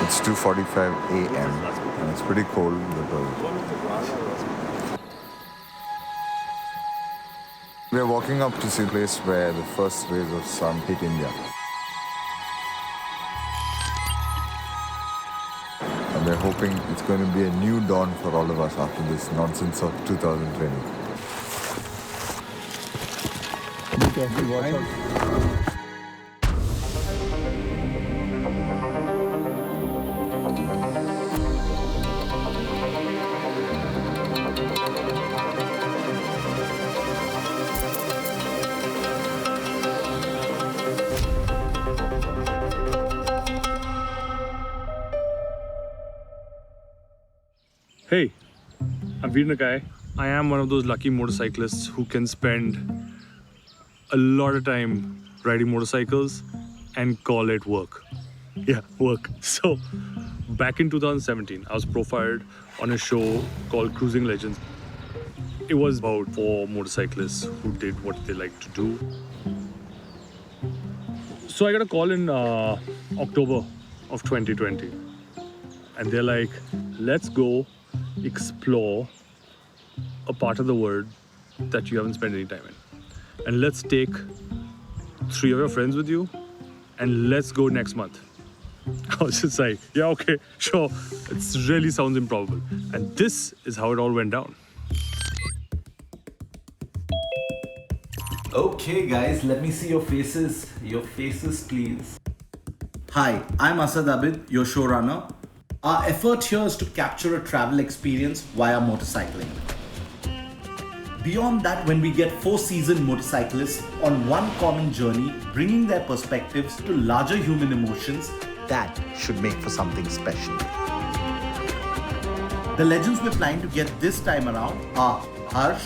It's 2:45 a.m. and it's pretty cold because we're walking up to see a place where the first rays of sun hit India. And we're hoping it's going to be a new dawn for all of us after this nonsense of 2020. Be careful, watch out. Hey, I'm Nakai. I am one of those lucky motorcyclists who can spend a lot of time riding motorcycles and call it work. Yeah, work. So, back in 2017, I was profiled on a show called Cruising Legends. It was about 4 motorcyclists who did what they like to do. So I got a call in October of 2020. And they're like, let's go explore a part of the world that you haven't spent any time in. And let's take 3 of your friends with you and let's go next month. I was just like, yeah, okay, sure. It really sounds improbable. And this is how it all went down. Okay guys, let me see your faces. Your faces, please. Hi, I'm Asad Abid, your showrunner. Our effort here is to capture a travel experience via motorcycling. Beyond that, when we get 4 seasoned motorcyclists on one common journey, bringing their perspectives to larger human emotions, that should make for something special. The legends we're planning to get this time around are Harsh,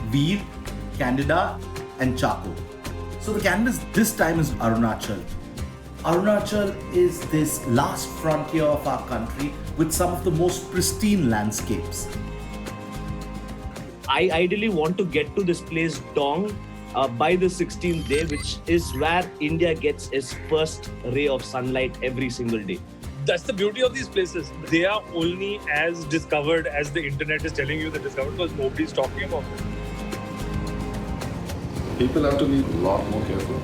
Veer, Candida, and Chacko. So the canvas this time is Arunachal. Arunachal is this last frontier of our country with some of the most pristine landscapes. I ideally want to get to this place Dong by the 16th day, which is where India gets its first ray of sunlight every single day. That's the beauty of these places. They are only as discovered as the internet is telling you they're discovered because nobody's talking about them. People have to be a lot more careful.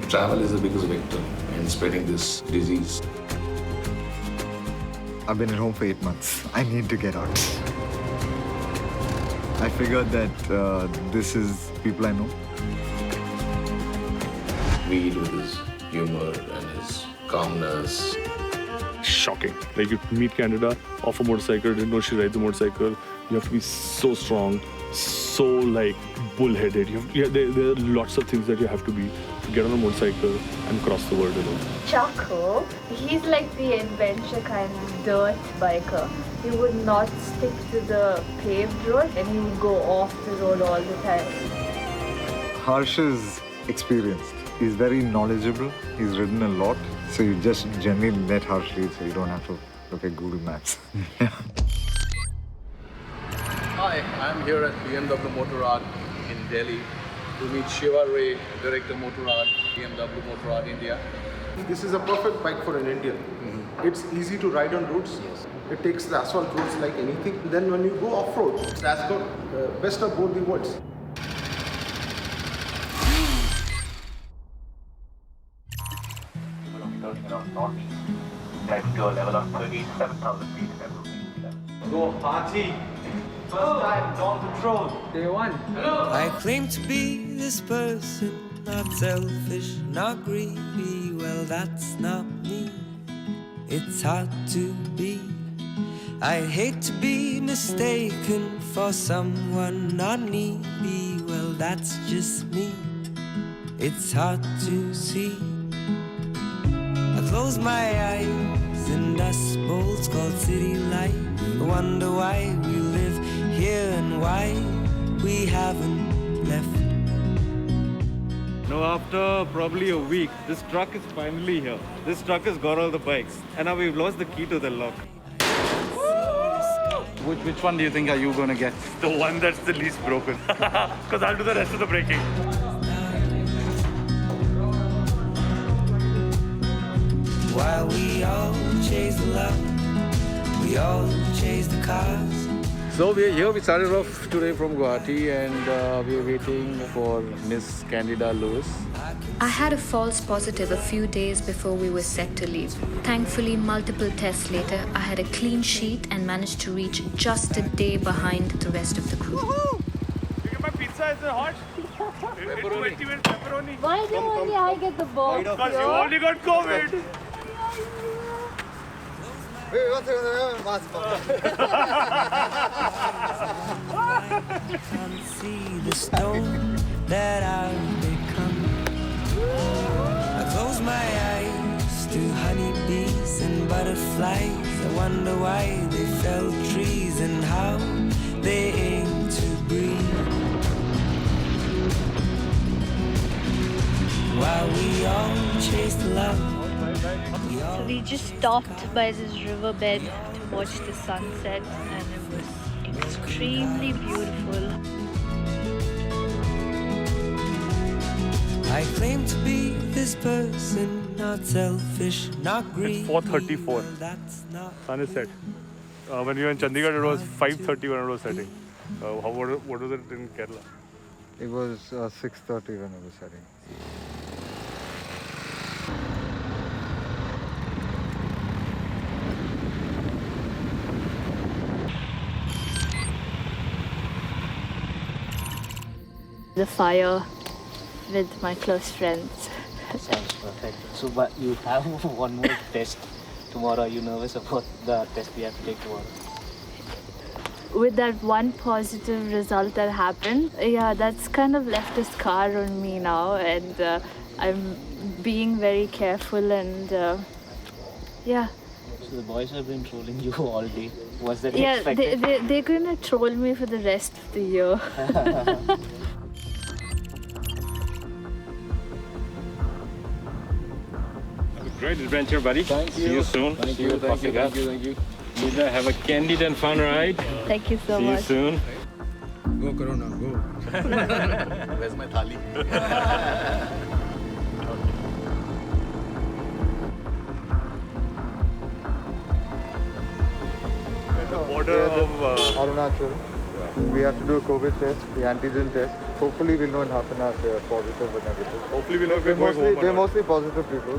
Travel is the biggest vector in spreading this disease. I've been at home for 8 months. I need to get out. I figured that this is people I know. Veer with his humor and his calmness. Shocking. Like you meet Candida off a motorcycle, didn't know she rides a motorcycle. You have to be so strong, so like bullheaded. There are lots of things that you have to be to get on a motorcycle and cross the world alone. Chacko, he's like the adventure kind of dirt biker. He would not stick to the paved road and he would go off the road all the time. Harsh is experienced. He's very knowledgeable. He's ridden a lot. So you just generally let Harsh lead so you don't have to look at Google Maps. Hi, I'm here at BMW Motorrad in Delhi to meet Shiva Ray, Director Motorrad, BMW Motorrad India. This is a perfect bike for an Indian. It's easy to ride on roads. Yes. It takes the asphalt roads like anything. Then when you go off-road, it's as good, best of both the worlds. Let's go level of 37,000 feet. Go party! First time on patrol. Day 1. Hello! I claim to be this person, not selfish, not greedy. Well, that's not me. It's hard to be. I hate to be mistaken for someone not needy. Well, that's just me. It's hard to see. I close my eyes in dust bowls called city life. I wonder why we live here and why we haven't left. Now after probably a week, this truck is finally here. This truck has got all the bikes. And now we've lost the key to the lock. Which one do you think are you going to get? The one that's the least broken. Because I'll do the rest of the braking. while we all chase the love, we all chase the cars. So we are here. We started off today from Guwahati and we are waiting for Miss Candida Louis. I had a false positive a few days before we were set to leave. Thankfully, multiple tests later, I had a clean sheet and managed to reach just a day behind the rest of the crew. My pizza is hot. Pepperoni. Pepperoni. Why do only I get the box? Because you only got COVID. Can't see the stone that I've become. I close my eyes to honeybees and butterflies. I wonder why they fell trees and how they aim to breathe. While we all chase love. So we just stopped by this riverbed to watch the sunset, and it was extremely beautiful. I claim to be this person, not selfish, not greedy. It's 4:34. That's not Sun is set. When we were in Chandigarh, it was 5:30 when it was setting. What was it in Kerala? It was 6:30 when I was setting. The fire with my close friends. Sounds perfect. So, but you have one more test tomorrow. Are you nervous about the test we have to take tomorrow? With that one positive result that happened, yeah, that's kind of left a scar on me now, and I'm being very careful and yeah. So the boys have been trolling you all day. Was that Yeah, expected? they're gonna troll me for the rest of the year. Great adventure, buddy. Thank you. See you soon. Thank See you. Thank you. popping up. Thank you. Thank you. Nida, have a candid and fun ride. Thank you so See much. you soon. Go, Corona, go. Where's my thali? The border of Arunachal. We have to do a COVID test, the antigen test. Hopefully we'll know in half an hour if they are positive or negative. hopefully we'll not be going home. They're mostly positive people.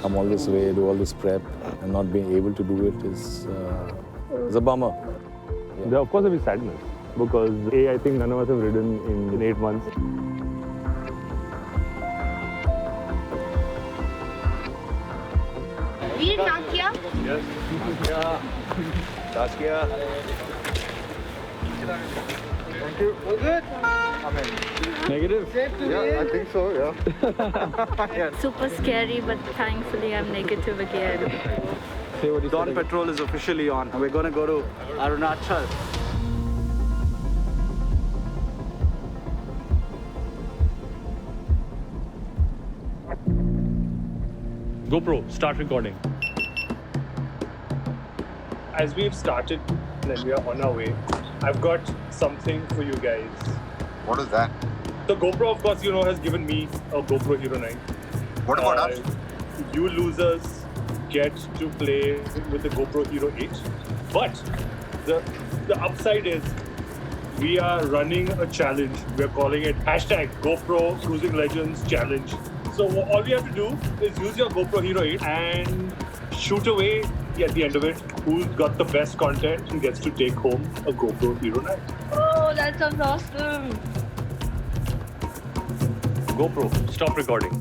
Come all this way, do all this prep, and not being able to do it is a bummer. There, of course, there will be sadness because I think none of us have ridden in 8 months. Veer Nakia. Yes. Saskia. Thank you. All good? Amen. Negative? Yeah, I think so, yeah. Super scary, but thankfully I'm negative again. Dawn Patrol is officially on. We're going to go to Arunachal. GoPro, start recording. As we've started and we are on our way, I've got something for you guys. What is that? The GoPro, of course, has given me a GoPro Hero 9. What about us? You losers get to play with the GoPro Hero 8. But the upside is we are running a challenge. We're calling it #GoPro Cruising Legends Challenge. So all we have to do is use your GoPro Hero 8 and shoot away at the end of it who's got the best content and gets to take home a GoPro Hero 9. Oh, that sounds awesome. GoPro, stop recording.